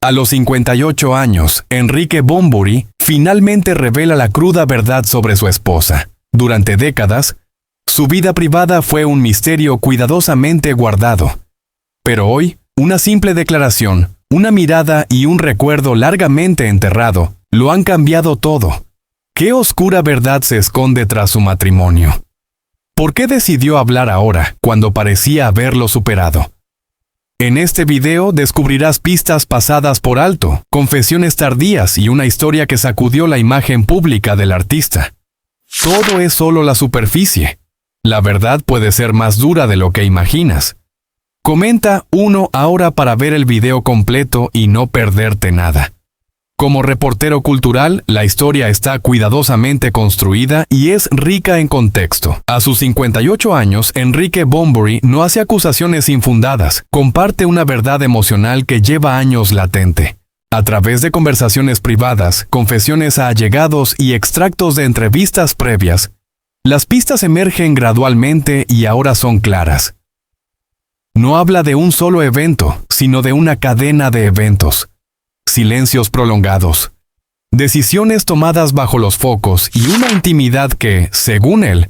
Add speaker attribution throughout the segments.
Speaker 1: A los 58 años, Enrique Bunbury finalmente revela la cruda verdad sobre su esposa. Durante décadas, su vida privada fue un misterio cuidadosamente guardado. Pero hoy, una simple declaración, una mirada y un recuerdo largamente enterrado, lo han cambiado todo. ¿Qué oscura verdad se esconde tras su matrimonio? ¿Por qué decidió hablar ahora, cuando parecía haberlo superado? En este video descubrirás pistas pasadas por alto, confesiones tardías y una historia que sacudió la imagen pública del artista. Todo es solo la superficie. La verdad puede ser más dura de lo que imaginas. Comenta 1 ahora para ver el video completo y no perderte nada. Como reportero cultural, la historia está cuidadosamente construida y es rica en contexto. A sus 58 años, Enrique Bunbury no hace acusaciones infundadas, comparte una verdad emocional que lleva años latente. A través de conversaciones privadas, confesiones a allegados y extractos de entrevistas previas, las pistas emergen gradualmente y ahora son claras. No habla de un solo evento, sino de una cadena de eventos. Silencios prolongados, decisiones tomadas bajo los focos y una intimidad que, según él,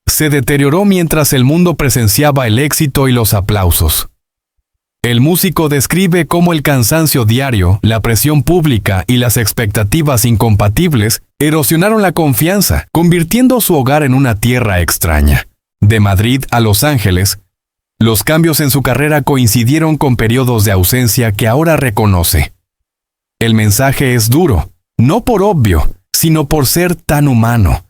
Speaker 1: se deterioró mientras el mundo presenciaba el éxito y los aplausos. El músico describe cómo el cansancio diario, la presión pública y las expectativas incompatibles erosionaron la confianza, convirtiendo su hogar en una tierra extraña. De Madrid a Los Ángeles, los cambios en su carrera coincidieron con periodos de ausencia que ahora reconoce. El mensaje es duro, no por obvio, sino por ser tan humano.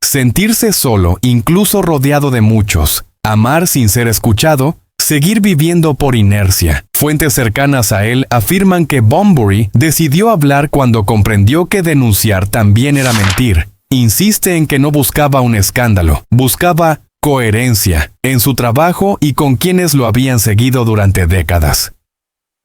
Speaker 1: Sentirse solo, incluso rodeado de muchos, amar sin ser escuchado, seguir viviendo por inercia. Fuentes cercanas a él afirman que Bunbury decidió hablar cuando comprendió que denunciar también era mentir. Insiste en que no buscaba un escándalo, buscaba coherencia en su trabajo y con quienes lo habían seguido durante décadas.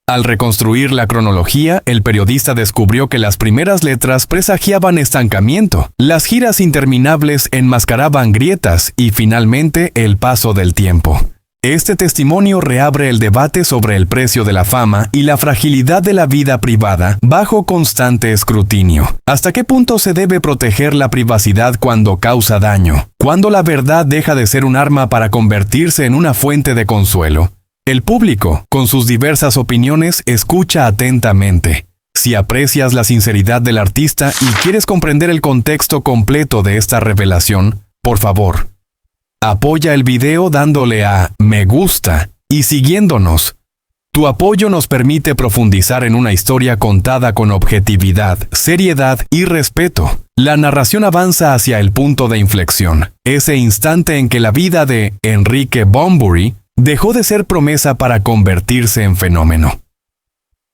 Speaker 1: Al reconstruir la cronología, el periodista descubrió que las primeras letras presagiaban estancamiento, las giras interminables enmascaraban grietas y finalmente el paso del tiempo. Este testimonio reabre el debate sobre el precio de la fama y la fragilidad de la vida privada bajo constante escrutinio. ¿Hasta qué punto se debe proteger la privacidad cuando causa daño? ¿Cuándo la verdad deja de ser un arma para convertirse en una fuente de consuelo? El público, con sus diversas opiniones, escucha atentamente. Si aprecias la sinceridad del artista y quieres comprender el contexto completo de esta revelación, por favor, apoya el video dándole a me gusta y siguiéndonos. Tu apoyo nos permite profundizar en una historia contada con objetividad, seriedad y respeto. La narración avanza hacia el punto de inflexión, ese instante en que la vida de Enrique Bunbury dejó de ser promesa para convertirse en fenómeno.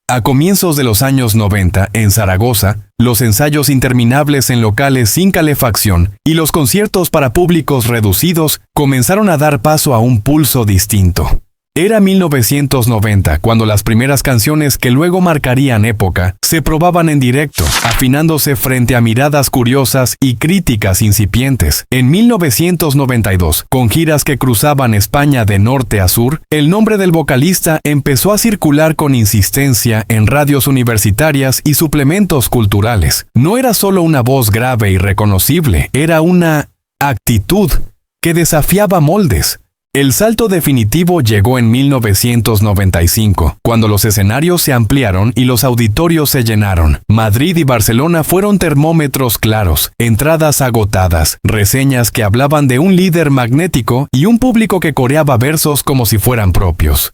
Speaker 1: A comienzos de los años 90, en Zaragoza, los ensayos interminables en locales sin calefacción y los conciertos para públicos reducidos comenzaron a dar paso a un pulso distinto. Era 1990 cuando las primeras canciones que luego marcarían época se probaban en directo, afinándose frente a miradas curiosas y críticas incipientes. En 1992, con giras que cruzaban España de norte a sur, el nombre del vocalista empezó a circular con insistencia en radios universitarias y suplementos culturales. No era solo una voz grave y reconocible, era una actitud que desafiaba moldes. El salto definitivo llegó en 1995, cuando los escenarios se ampliaron y los auditorios se llenaron. Madrid y Barcelona fueron termómetros claros, entradas agotadas, reseñas que hablaban de un líder magnético y un público que coreaba versos como si fueran propios.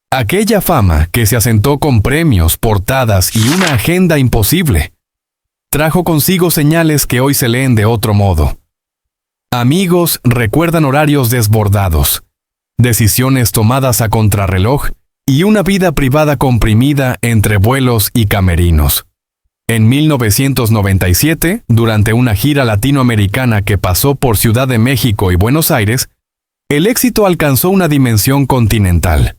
Speaker 1: Aquella fama, que se asentó con premios, portadas y una agenda imposible, trajo consigo señales que hoy se leen de otro modo. Amigos recuerdan horarios desbordados, decisiones tomadas a contrarreloj y una vida privada comprimida entre vuelos y camerinos. En 1997, durante una gira latinoamericana que pasó por Ciudad de México y Buenos Aires, el éxito alcanzó una dimensión continental.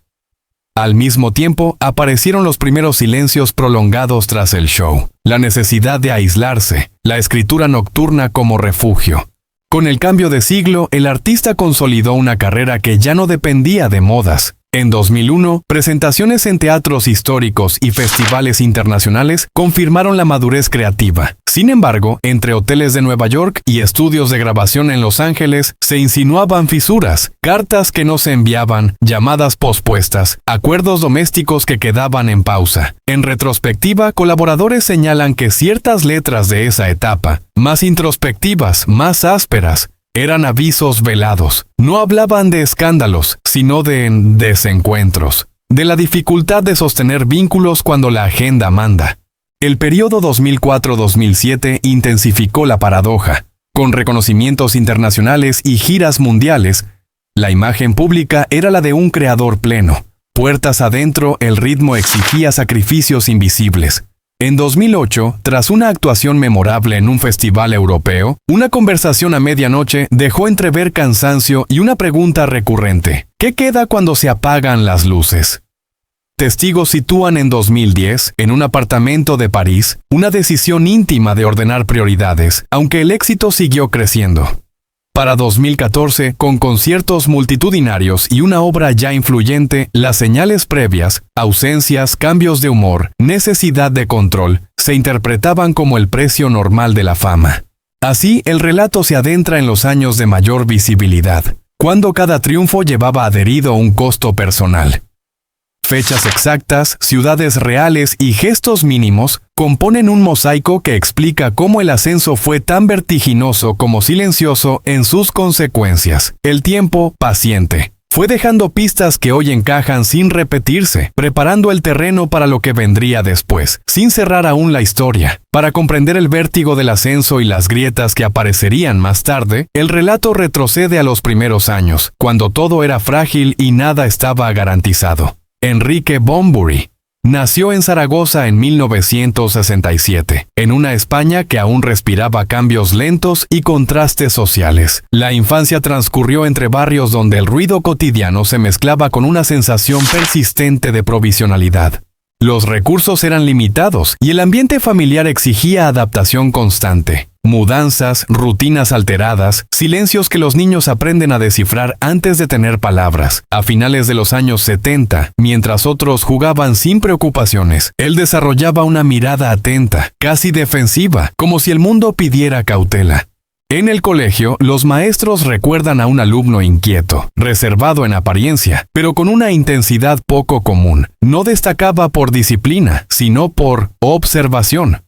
Speaker 1: Al mismo tiempo, aparecieron los primeros silencios prolongados tras el show, la necesidad de aislarse, la escritura nocturna como refugio. Con el cambio de siglo, el artista consolidó una carrera que ya no dependía de modas. En 2001, presentaciones en teatros históricos y festivales internacionales confirmaron la madurez creativa. Sin embargo, entre hoteles de Nueva York y estudios de grabación en Los Ángeles se insinuaban fisuras, cartas que no se enviaban, llamadas pospuestas, acuerdos domésticos que quedaban en pausa. En retrospectiva, colaboradores señalan que ciertas letras de esa etapa, más introspectivas, más ásperas, eran avisos velados. No hablaban de escándalos, sino de desencuentros, de la dificultad de sostener vínculos cuando la agenda manda. El periodo 2004-2007 intensificó la paradoja. Con reconocimientos internacionales y giras mundiales, la imagen pública era la de un creador pleno. Puertas adentro, el ritmo exigía sacrificios invisibles. En 2008, tras una actuación memorable en un festival europeo, una conversación a medianoche dejó entrever cansancio y una pregunta recurrente. ¿Qué queda cuando se apagan las luces? Testigos sitúan en 2010, en un apartamento de París, una decisión íntima de ordenar prioridades, aunque el éxito siguió creciendo. Para 2014, con conciertos multitudinarios y una obra ya influyente, las señales previas, ausencias, cambios de humor, necesidad de control, se interpretaban como el precio normal de la fama. Así, el relato se adentra en los años de mayor visibilidad, cuando cada triunfo llevaba adherido un costo personal. Fechas exactas, ciudades reales y gestos mínimos componen un mosaico que explica cómo el ascenso fue tan vertiginoso como silencioso en sus consecuencias. El tiempo, paciente, fue dejando pistas que hoy encajan sin repetirse, preparando el terreno para lo que vendría después, sin cerrar aún la historia. Para comprender el vértigo del ascenso y las grietas que aparecerían más tarde, el relato retrocede a los primeros años, cuando todo era frágil y nada estaba garantizado. Enrique Bunbury nació en Zaragoza en 1967, en una España que aún respiraba cambios lentos y contrastes sociales. La infancia transcurrió entre barrios donde el ruido cotidiano se mezclaba con una sensación persistente de provisionalidad. Los recursos eran limitados y el ambiente familiar exigía adaptación constante. Mudanzas, rutinas alteradas, silencios que los niños aprenden a descifrar antes de tener palabras. A finales de los años 70, mientras otros jugaban sin preocupaciones, él desarrollaba una mirada atenta, casi defensiva, como si el mundo pidiera cautela. En el colegio, los maestros recuerdan a un alumno inquieto, reservado en apariencia, pero con una intensidad poco común. No destacaba por disciplina, sino por observación.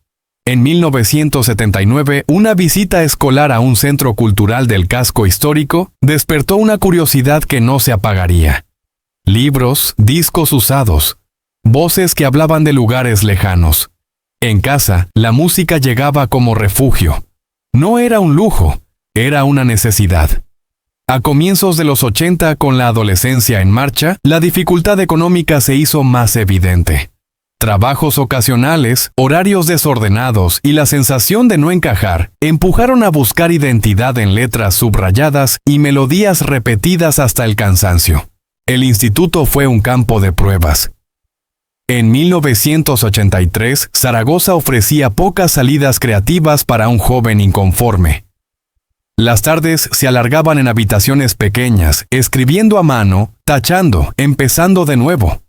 Speaker 1: En 1979, una visita escolar a un centro cultural del casco histórico despertó una curiosidad que no se apagaría. Libros, discos usados, voces que hablaban de lugares lejanos. En casa, la música llegaba como refugio. No era un lujo, era una necesidad. A comienzos de los 80, con la adolescencia en marcha, la dificultad económica se hizo más evidente. Trabajos ocasionales, horarios desordenados y la sensación de no encajar empujaron a buscar identidad en letras subrayadas y melodías repetidas hasta el cansancio. El instituto fue un campo de pruebas. En 1983, Zaragoza ofrecía pocas salidas creativas para un joven inconforme. Las tardes se alargaban en habitaciones pequeñas, escribiendo a mano, tachando, empezando de nuevo.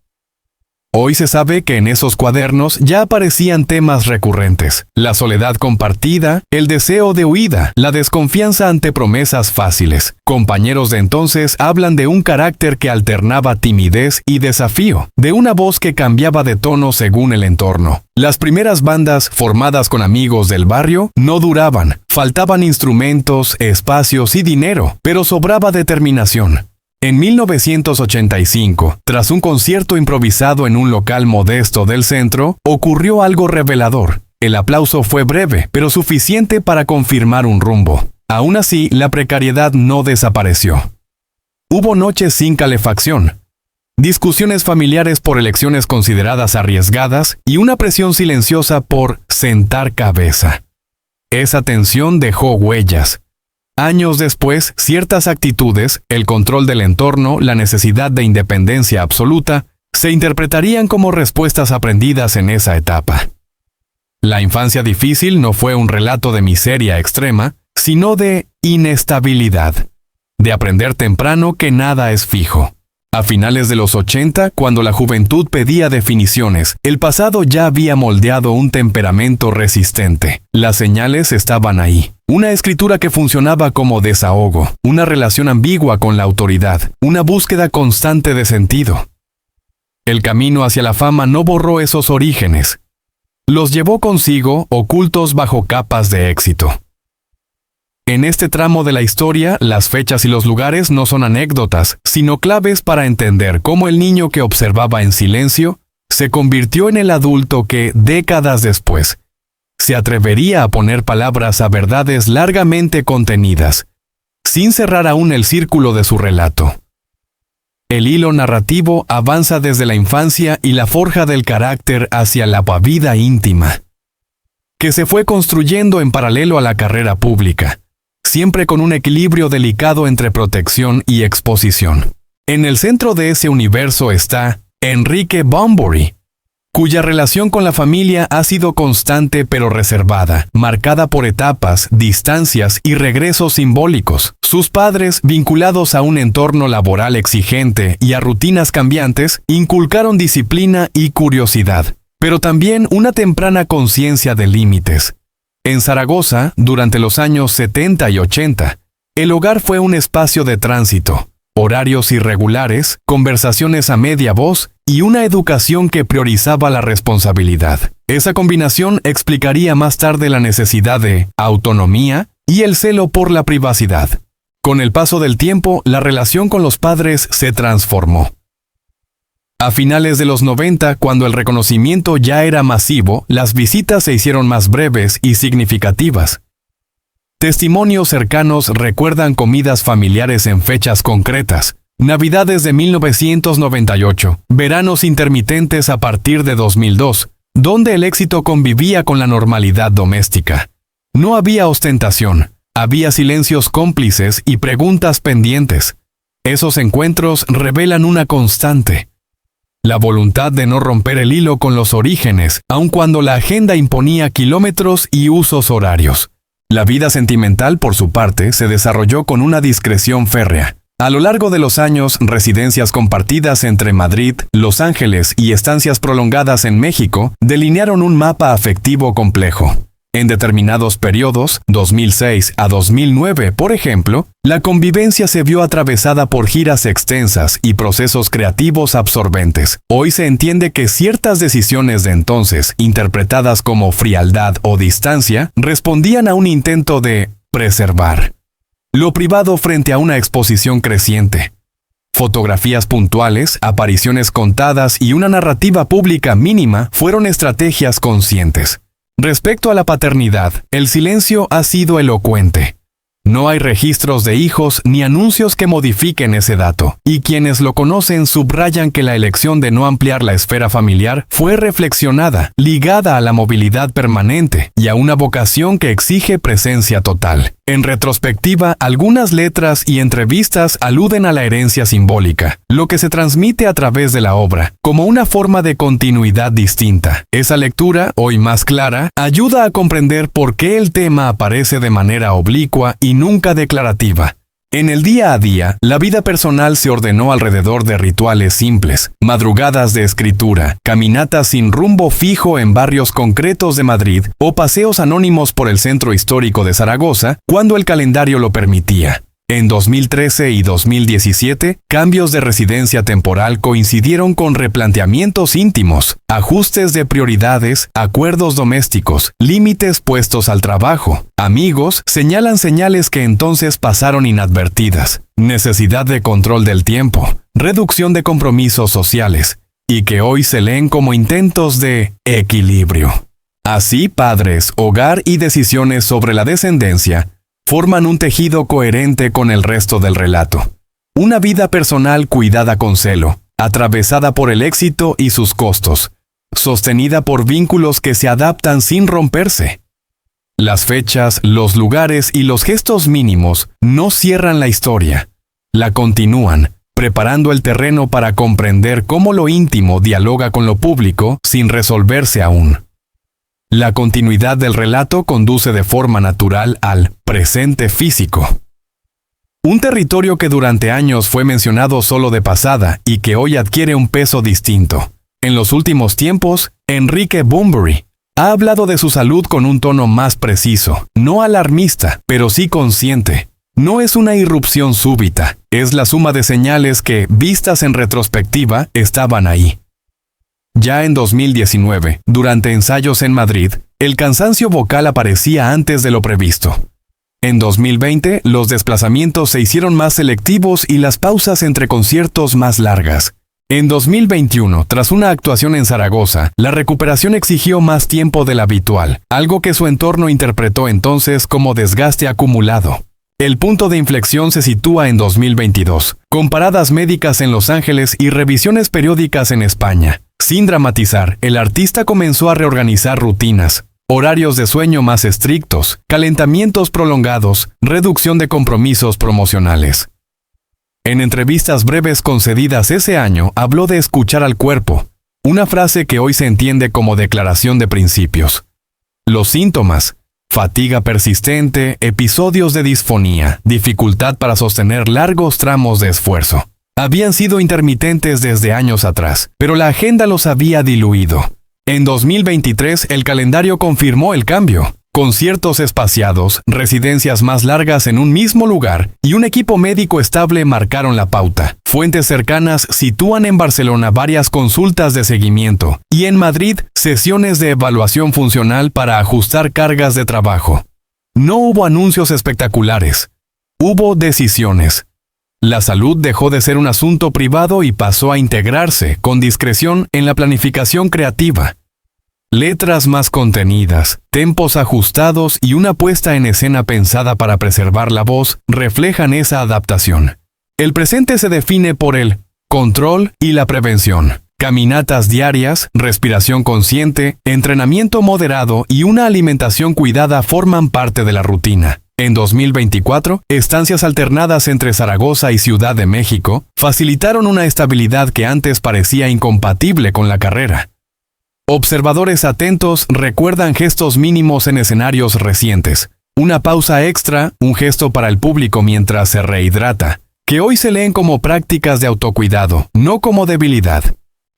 Speaker 1: Hoy se sabe que en esos cuadernos ya aparecían temas recurrentes: la soledad compartida, el deseo de huida, la desconfianza ante promesas fáciles. Compañeros de entonces hablan de un carácter que alternaba timidez y desafío, de una voz que cambiaba de tono según el entorno. Las primeras bandas, formadas con amigos del barrio, no duraban. Faltaban instrumentos, espacios y dinero, pero sobraba determinación. En 1985, tras un concierto improvisado en un local modesto del centro, ocurrió algo revelador. El aplauso fue breve, pero suficiente para confirmar un rumbo. Aún así, la precariedad no desapareció. Hubo noches sin calefacción, discusiones familiares por elecciones consideradas arriesgadas y una presión silenciosa por sentar cabeza. Esa tensión dejó huellas. Años después, ciertas actitudes, el control del entorno, la necesidad de independencia absoluta, se interpretarían como respuestas aprendidas en esa etapa. La infancia difícil no fue un relato de miseria extrema, sino de inestabilidad, de aprender temprano que nada es fijo. A finales de los 80, cuando la juventud pedía definiciones, el pasado ya había moldeado un temperamento resistente. Las señales estaban ahí. Una escritura que funcionaba como desahogo, una relación ambigua con la autoridad, una búsqueda constante de sentido. El camino hacia la fama no borró esos orígenes. Los llevó consigo, ocultos bajo capas de éxito. En este tramo de la historia, las fechas y los lugares no son anécdotas, sino claves para entender cómo el niño que observaba en silencio se convirtió en el adulto que, décadas después, se atrevería a poner palabras a verdades largamente contenidas, sin cerrar aún el círculo de su relato. El hilo narrativo avanza desde la infancia y la forja del carácter hacia la vida íntima, que se fue construyendo en paralelo a la carrera pública, siempre con un equilibrio delicado entre protección y exposición. En el centro de ese universo está Enrique Bunbury, cuya relación con la familia ha sido constante pero reservada, marcada por etapas, distancias y regresos simbólicos. Sus padres, vinculados a un entorno laboral exigente y a rutinas cambiantes, inculcaron disciplina y curiosidad, pero también una temprana conciencia de límites. En Zaragoza, durante los años 70 y 80, el hogar fue un espacio de tránsito, horarios irregulares, conversaciones a media voz y una educación que priorizaba la responsabilidad. Esa combinación explicaría más tarde la necesidad de autonomía y el celo por la privacidad. Con el paso del tiempo, la relación con los padres se transformó. A finales de los 90, cuando el reconocimiento ya era masivo, las visitas se hicieron más breves y significativas. Testimonios cercanos recuerdan comidas familiares en fechas concretas, Navidades de 1998, veranos intermitentes a partir de 2002, donde el éxito convivía con la normalidad doméstica. No había ostentación, había silencios cómplices y preguntas pendientes. Esos encuentros revelan una constante: la voluntad de no romper el hilo con los orígenes, aun cuando la agenda imponía kilómetros y usos horarios. La vida sentimental, por su parte, se desarrolló con una discreción férrea. A lo largo de los años, residencias compartidas entre Madrid, Los Ángeles y estancias prolongadas en México delinearon un mapa afectivo complejo. En determinados periodos, 2006 a 2009, por ejemplo, la convivencia se vio atravesada por giras extensas y procesos creativos absorbentes. Hoy se entiende que ciertas decisiones de entonces, interpretadas como frialdad o distancia, respondían a un intento de preservar lo privado frente a una exposición creciente. Fotografías puntuales, apariciones contadas y una narrativa pública mínima fueron estrategias conscientes. Respecto a la paternidad, el silencio ha sido elocuente. No hay registros de hijos ni anuncios que modifiquen ese dato, y quienes lo conocen subrayan que la elección de no ampliar la esfera familiar fue reflexionada, ligada a la movilidad permanente y a una vocación que exige presencia total. En retrospectiva, algunas letras y entrevistas aluden a la herencia simbólica, lo que se transmite a través de la obra, como una forma de continuidad distinta. Esa lectura, hoy más clara, ayuda a comprender por qué el tema aparece de manera oblicua y nunca declarativa. En el día a día, la vida personal se ordenó alrededor de rituales simples, madrugadas de escritura, caminatas sin rumbo fijo en barrios concretos de Madrid o paseos anónimos por el centro histórico de Zaragoza cuando el calendario lo permitía. En 2013 y 2017, cambios de residencia temporal coincidieron con replanteamientos íntimos, ajustes de prioridades, acuerdos domésticos, límites puestos al trabajo. Amigos señalan señales que entonces pasaron inadvertidas: necesidad de control del tiempo, reducción de compromisos sociales, y que hoy se leen como intentos de equilibrio. Así, padres, hogar y decisiones sobre la descendencia forman un tejido coherente con el resto del relato. Una vida personal cuidada con celo, atravesada por el éxito y sus costos, sostenida por vínculos que se adaptan sin romperse. Las fechas, los lugares y los gestos mínimos no cierran la historia, la continúan, preparando el terreno para comprender cómo lo íntimo dialoga con lo público sin resolverse aún. La continuidad del relato conduce de forma natural al presente físico. Un territorio que durante años fue mencionado solo de pasada y que hoy adquiere un peso distinto. En los últimos tiempos, Enrique Bunbury ha hablado de su salud con un tono más preciso, no alarmista, pero sí consciente. No es una irrupción súbita, es la suma de señales que, vistas en retrospectiva, estaban ahí. Ya en 2019, durante ensayos en Madrid, el cansancio vocal aparecía antes de lo previsto. En 2020, los desplazamientos se hicieron más selectivos y las pausas entre conciertos más largas. En 2021, tras una actuación en Zaragoza, la recuperación exigió más tiempo del habitual, algo que su entorno interpretó entonces como desgaste acumulado. El punto de inflexión se sitúa en 2022, con paradas médicas en Los Ángeles y revisiones periódicas en España. Sin dramatizar, el artista comenzó a reorganizar rutinas, horarios de sueño más estrictos, calentamientos prolongados, reducción de compromisos promocionales. En entrevistas breves concedidas ese año, habló de escuchar al cuerpo, una frase que hoy se entiende como declaración de principios. Los síntomas: fatiga persistente, episodios de disfonía, dificultad para sostener largos tramos de esfuerzo. Habían sido intermitentes desde años atrás, pero la agenda los había diluido. En 2023, el calendario confirmó el cambio. Conciertos espaciados, residencias más largas en un mismo lugar y un equipo médico estable marcaron la pauta. Fuentes cercanas sitúan en Barcelona varias consultas de seguimiento y en Madrid sesiones de evaluación funcional para ajustar cargas de trabajo. No hubo anuncios espectaculares. Hubo decisiones. La salud dejó de ser un asunto privado y pasó a integrarse con discreción en la planificación creativa. Letras más contenidas, tempos ajustados y una puesta en escena pensada para preservar la voz reflejan esa adaptación. El presente se define por el control y la prevención. Caminatas diarias, respiración consciente, entrenamiento moderado y una alimentación cuidada forman parte de la rutina. En 2024, estancias alternadas entre Zaragoza y Ciudad de México facilitaron una estabilidad que antes parecía incompatible con la carrera. Observadores atentos recuerdan gestos mínimos en escenarios recientes. Una pausa extra, un gesto para el público mientras se rehidrata, que hoy se leen como prácticas de autocuidado, no como debilidad.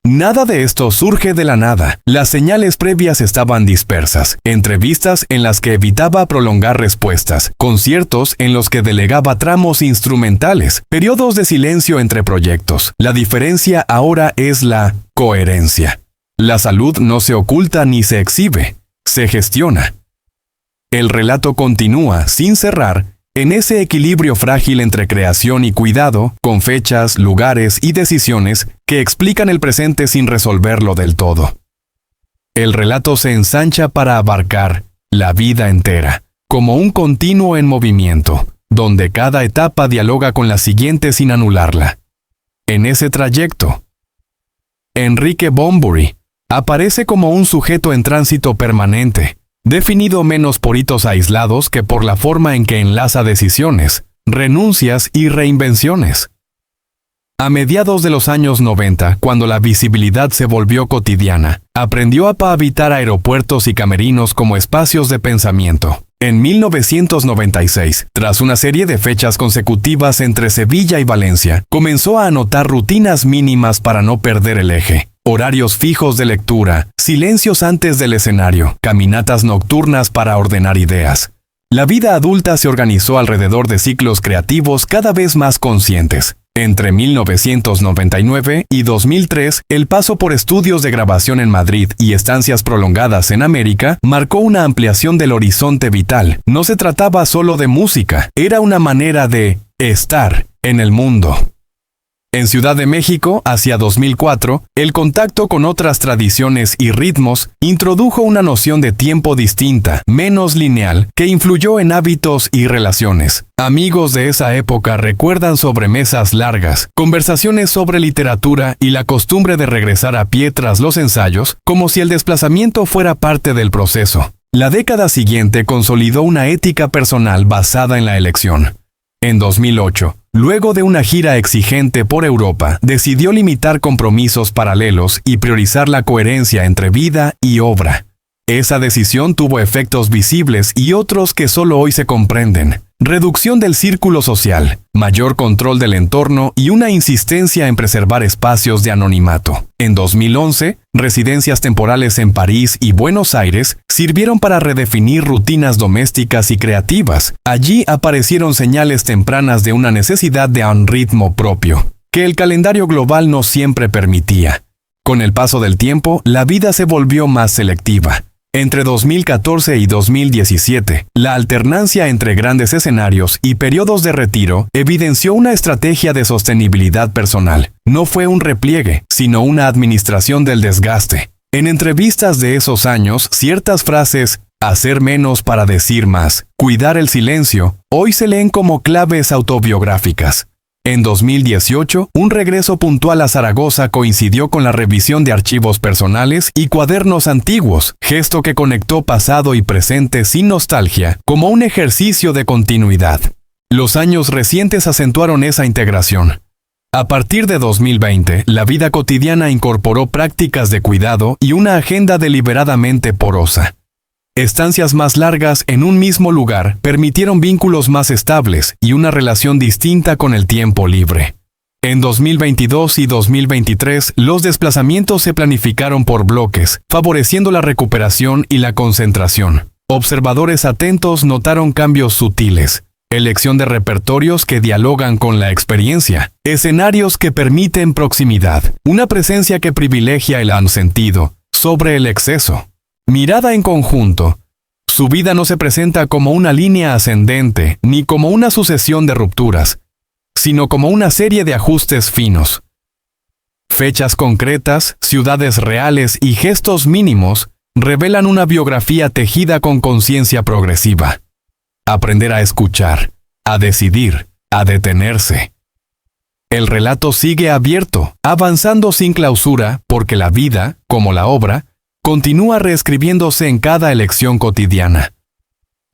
Speaker 1: Nada de esto surge de la nada. Las señales previas estaban dispersas. Entrevistas en las que evitaba prolongar respuestas, conciertos en los que delegaba tramos instrumentales, periodos de silencio entre proyectos. La diferencia ahora es la coherencia. La salud no se oculta ni se exhibe, se gestiona. El relato continúa, sin cerrar, en ese equilibrio frágil entre creación y cuidado, con fechas, lugares y decisiones que explican el presente sin resolverlo del todo. El relato se ensancha para abarcar la vida entera, como un continuo en movimiento, donde cada etapa dialoga con la siguiente sin anularla. En ese trayecto, Enrique Bunbury aparece como un sujeto en tránsito permanente, definido menos por hitos aislados que por la forma en que enlaza decisiones, renuncias y reinvenciones. A mediados de los años 90, cuando la visibilidad se volvió cotidiana, aprendió a habitar aeropuertos y camerinos como espacios de pensamiento. En 1996, tras una serie de fechas consecutivas entre Sevilla y Valencia, comenzó a anotar rutinas mínimas para no perder el eje. Horarios fijos de lectura, silencios antes del escenario, caminatas nocturnas para ordenar ideas. La vida adulta se organizó alrededor de ciclos creativos cada vez más conscientes. Entre 1999 y 2003, el paso por estudios de grabación en Madrid y estancias prolongadas en América marcó una ampliación del horizonte vital. No se trataba solo de música, era una manera de estar en el mundo. En Ciudad de México, hacia 2004, el contacto con otras tradiciones y ritmos introdujo una noción de tiempo distinta, menos lineal, que influyó en hábitos y relaciones. Amigos de esa época recuerdan sobremesas largas, conversaciones sobre literatura y la costumbre de regresar a pie tras los ensayos, como si el desplazamiento fuera parte del proceso. La década siguiente consolidó una ética personal basada en la elección. En 2008, luego de una gira exigente por Europa, decidió limitar compromisos paralelos y priorizar la coherencia entre vida y obra. Esa decisión tuvo efectos visibles y otros que solo hoy se comprenden. reducción del círculo social, mayor control del entorno y una insistencia en preservar espacios de anonimato. En 2011, residencias temporales en París y Buenos Aires sirvieron para redefinir rutinas domésticas y creativas. Allí aparecieron señales tempranas de una necesidad de un ritmo propio, que el calendario global no siempre permitía. Con el paso del tiempo, la vida se volvió más selectiva. Entre 2014 y 2017, la alternancia entre grandes escenarios y periodos de retiro evidenció una estrategia de sostenibilidad personal. No fue un repliegue, sino una administración del desgaste. En entrevistas de esos años, ciertas frases, hacer menos para decir más, cuidar el silencio, hoy se leen como claves autobiográficas. En 2018, un regreso puntual a Zaragoza coincidió con la revisión de archivos personales y cuadernos antiguos, gesto que conectó pasado y presente sin nostalgia, como un ejercicio de continuidad. Los años recientes acentuaron esa integración. A partir de 2020, la vida cotidiana incorporó prácticas de cuidado y una agenda deliberadamente porosa. Estancias más largas en un mismo lugar permitieron vínculos más estables y una relación distinta con el tiempo libre. En 2022 y 2023, los desplazamientos se planificaron por bloques, favoreciendo la recuperación y la concentración. Observadores atentos notaron cambios sutiles. Elección de repertorios que dialogan con la experiencia, escenarios que permiten proximidad, una presencia que privilegia el sentido sobre el exceso. Mirada en conjunto, su vida no se presenta como una línea ascendente ni como una sucesión de rupturas, sino como una serie de ajustes finos. Fechas concretas, ciudades reales y gestos mínimos revelan una biografía tejida con conciencia progresiva. Aprender a escuchar, a decidir, a detenerse. El relato sigue abierto, avanzando sin clausura, porque la vida, como la obra, continúa reescribiéndose en cada elección cotidiana.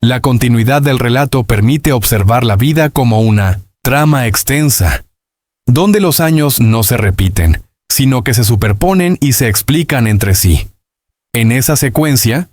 Speaker 1: La continuidad del relato permite observar la vida como una trama extensa, donde los años no se repiten, sino que se superponen y se explican entre sí. En esa secuencia,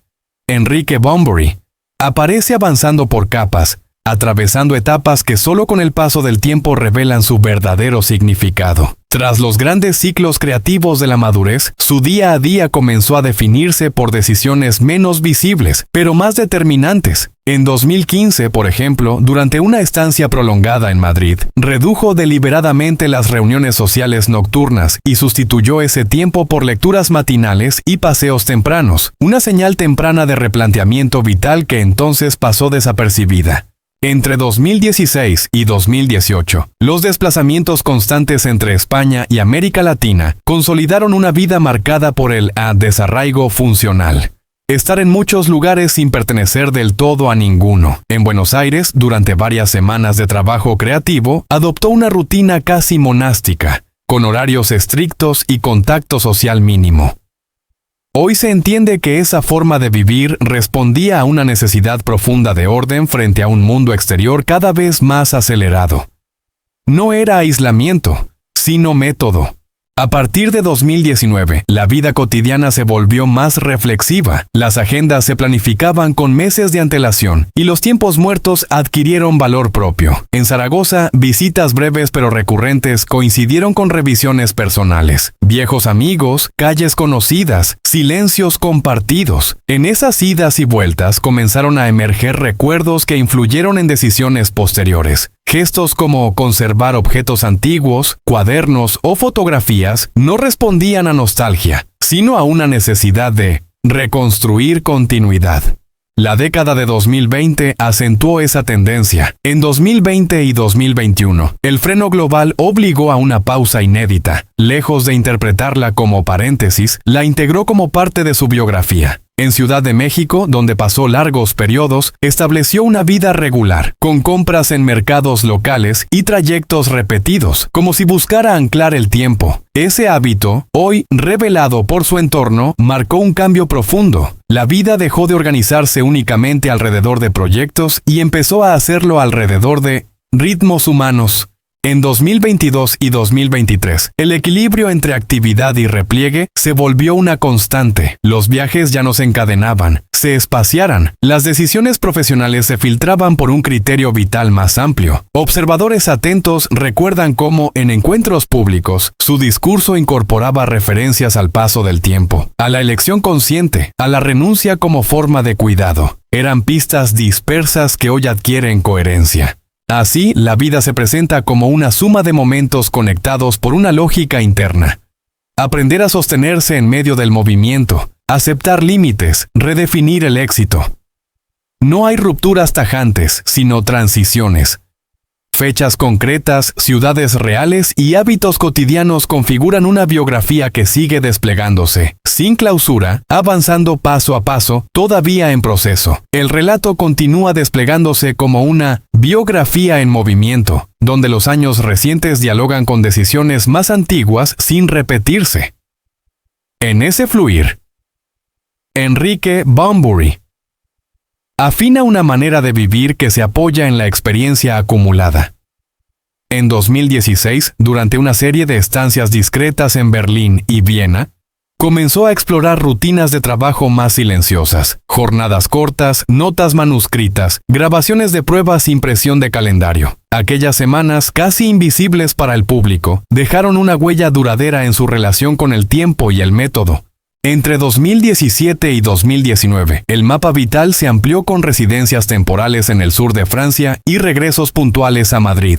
Speaker 1: Enrique Bunbury aparece avanzando por capas, atravesando etapas que solo con el paso del tiempo revelan su verdadero significado. Tras los grandes ciclos creativos de la madurez, su día a día comenzó a definirse por decisiones menos visibles, pero más determinantes. En 2015, por ejemplo, durante una estancia prolongada en Madrid, redujo deliberadamente las reuniones sociales nocturnas y sustituyó ese tiempo por lecturas matinales y paseos tempranos, una señal temprana de replanteamiento vital que entonces pasó desapercibida. Entre 2016 y 2018, los desplazamientos constantes entre España y América Latina consolidaron una vida marcada por el desarraigo funcional. Estar en muchos lugares sin pertenecer del todo a ninguno. En Buenos Aires, durante varias semanas de trabajo creativo, adoptó una rutina casi monástica, con horarios estrictos y contacto social mínimo. Hoy se entiende que esa forma de vivir respondía a una necesidad profunda de orden frente a un mundo exterior cada vez más acelerado. No era aislamiento, sino método. A partir de 2019, la vida cotidiana se volvió más reflexiva, las agendas se planificaban con meses de antelación y los tiempos muertos adquirieron valor propio. En Zaragoza, visitas breves pero recurrentes coincidieron con revisiones personales. Viejos amigos, calles conocidas, silencios compartidos. En esas idas y vueltas comenzaron a emerger recuerdos que influyeron en decisiones posteriores. Gestos como conservar objetos antiguos, cuadernos o fotografías no respondían a nostalgia, sino a una necesidad de reconstruir continuidad. La década de 2020 acentuó esa tendencia. En 2020 y 2021, el freno global obligó a una pausa inédita. Lejos de interpretarla como paréntesis, la integró como parte de su biografía. En Ciudad de México, donde pasó largos periodos, estableció una vida regular, con compras en mercados locales y trayectos repetidos, como si buscara anclar el tiempo. Ese hábito, hoy revelado por su entorno, marcó un cambio profundo. La vida dejó de organizarse únicamente alrededor de proyectos y empezó a hacerlo alrededor de ritmos humanos, En 2022 y 2023, el equilibrio entre actividad y repliegue se volvió una constante. Los viajes ya no se encadenaban, se espaciaran. Las decisiones profesionales se filtraban por un criterio vital más amplio. Observadores atentos recuerdan cómo, en encuentros públicos, su discurso incorporaba referencias al paso del tiempo, a la elección consciente, a la renuncia como forma de cuidado. Eran pistas dispersas que hoy adquieren coherencia. Así, la vida se presenta como una suma de momentos conectados por una lógica interna. Aprender a sostenerse en medio del movimiento, aceptar límites, redefinir el éxito. No hay rupturas tajantes, sino transiciones. Fechas concretas, ciudades reales y hábitos cotidianos configuran una biografía que sigue desplegándose, sin clausura, avanzando paso a paso, todavía en proceso. El relato continúa desplegándose como una biografía en movimiento, donde los años recientes dialogan con decisiones más antiguas sin repetirse. En ese fluir, Enrique Bunbury afina una manera de vivir que se apoya en la experiencia acumulada. En 2016, durante una serie de estancias discretas en Berlín y Viena, comenzó a explorar rutinas de trabajo más silenciosas, jornadas cortas, notas manuscritas, grabaciones de pruebas sin presión de calendario. Aquellas semanas, casi invisibles para el público, dejaron una huella duradera en su relación con el tiempo y el método. Entre 2017 y 2019, el mapa vital se amplió con residencias temporales en el sur de Francia y regresos puntuales a Madrid.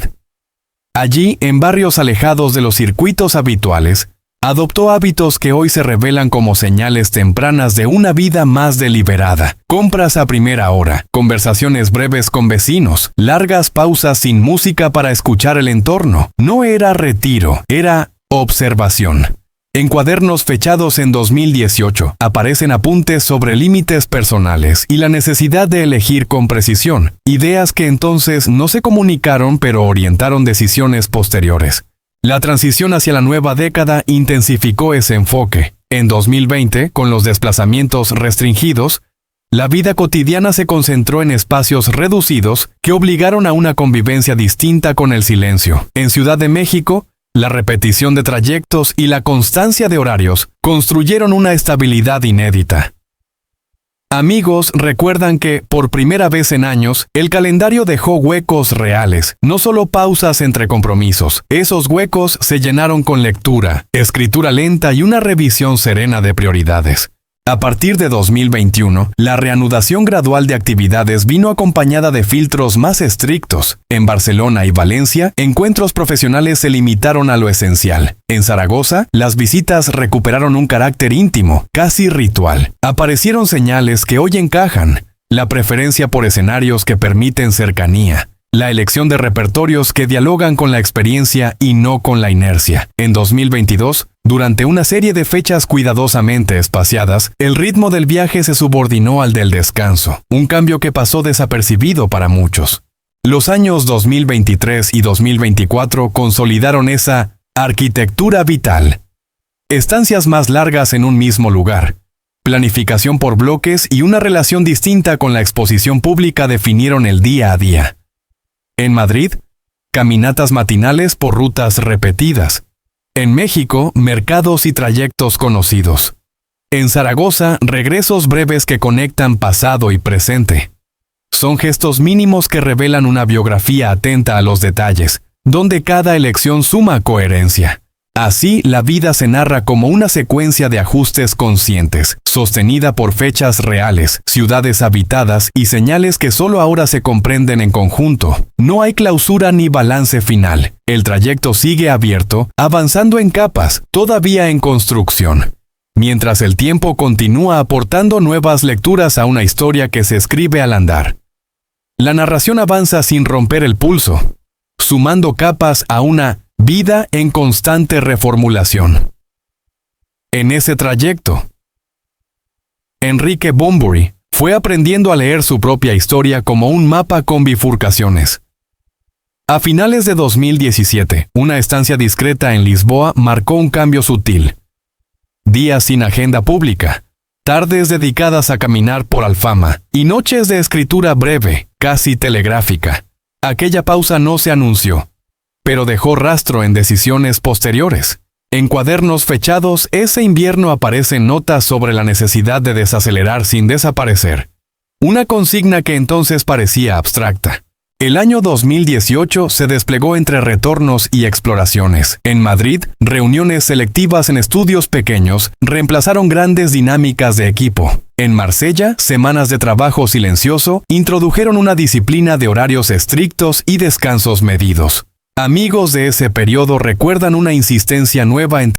Speaker 1: Allí, en barrios alejados de los circuitos habituales, adoptó hábitos que hoy se revelan como señales tempranas de una vida más deliberada. Compras a primera hora, conversaciones breves con vecinos, largas pausas sin música para escuchar el entorno. No era retiro, era observación. En cuadernos fechados en 2018, aparecen apuntes sobre límites personales y la necesidad de elegir con precisión, ideas que entonces no se comunicaron pero orientaron decisiones posteriores. La transición hacia la nueva década intensificó ese enfoque. En 2020, con los desplazamientos restringidos, la vida cotidiana se concentró en espacios reducidos que obligaron a una convivencia distinta con el silencio. En Ciudad de México, la repetición de trayectos y la constancia de horarios construyeron una estabilidad inédita. Amigos recuerdan que, por primera vez en años, el calendario dejó huecos reales, no solo pausas entre compromisos. Esos huecos se llenaron con lectura, escritura lenta y una revisión serena de prioridades. A partir de 2021, la reanudación gradual de actividades vino acompañada de filtros más estrictos. En Barcelona y Valencia, encuentros profesionales se limitaron a lo esencial. En Zaragoza, las visitas recuperaron un carácter íntimo, casi ritual. Aparecieron señales que hoy encajan: la preferencia por escenarios que permiten cercanía, la elección de repertorios que dialogan con la experiencia y no con la inercia. En 2022, durante una serie de fechas cuidadosamente espaciadas, el ritmo del viaje se subordinó al del descanso, un cambio que pasó desapercibido para muchos. Los años 2023 y 2024 consolidaron esa arquitectura vital. Estancias más largas en un mismo lugar, planificación por bloques y una relación distinta con la exposición pública definieron el día a día. En Madrid, caminatas matinales por rutas repetidas. En México, mercados y trayectos conocidos. En Zaragoza, regresos breves que conectan pasado y presente. Son gestos mínimos que revelan una biografía atenta a los detalles, donde cada elección suma coherencia. Así, la vida se narra como una secuencia de ajustes conscientes, sostenida por fechas reales, ciudades habitadas y señales que solo ahora se comprenden en conjunto. No hay clausura ni balance final. El trayecto sigue abierto, avanzando en capas, todavía en construcción. Mientras el tiempo continúa aportando nuevas lecturas a una historia que se escribe al andar. La narración avanza sin romper el pulso, sumando capas a una vida en constante reformulación. En ese trayecto, Enrique Bunbury fue aprendiendo a leer su propia historia como un mapa con bifurcaciones. A finales de 2017, una estancia discreta en Lisboa marcó un cambio sutil. Días sin agenda pública, tardes dedicadas a caminar por Alfama y noches de escritura breve, casi telegráfica. Aquella pausa no se anunció. pero dejó rastro en decisiones posteriores. En cuadernos fechados, ese invierno aparecen notas sobre la necesidad de desacelerar sin desaparecer. Una consigna que entonces parecía abstracta. El año 2018 se desplegó entre retornos y exploraciones. En Madrid, reuniones selectivas en estudios pequeños reemplazaron grandes dinámicas de equipo. En Marsella, semanas de trabajo silencioso introdujeron una disciplina de horarios estrictos y descansos medidos. Amigos de ese periodo recuerdan una insistencia nueva entre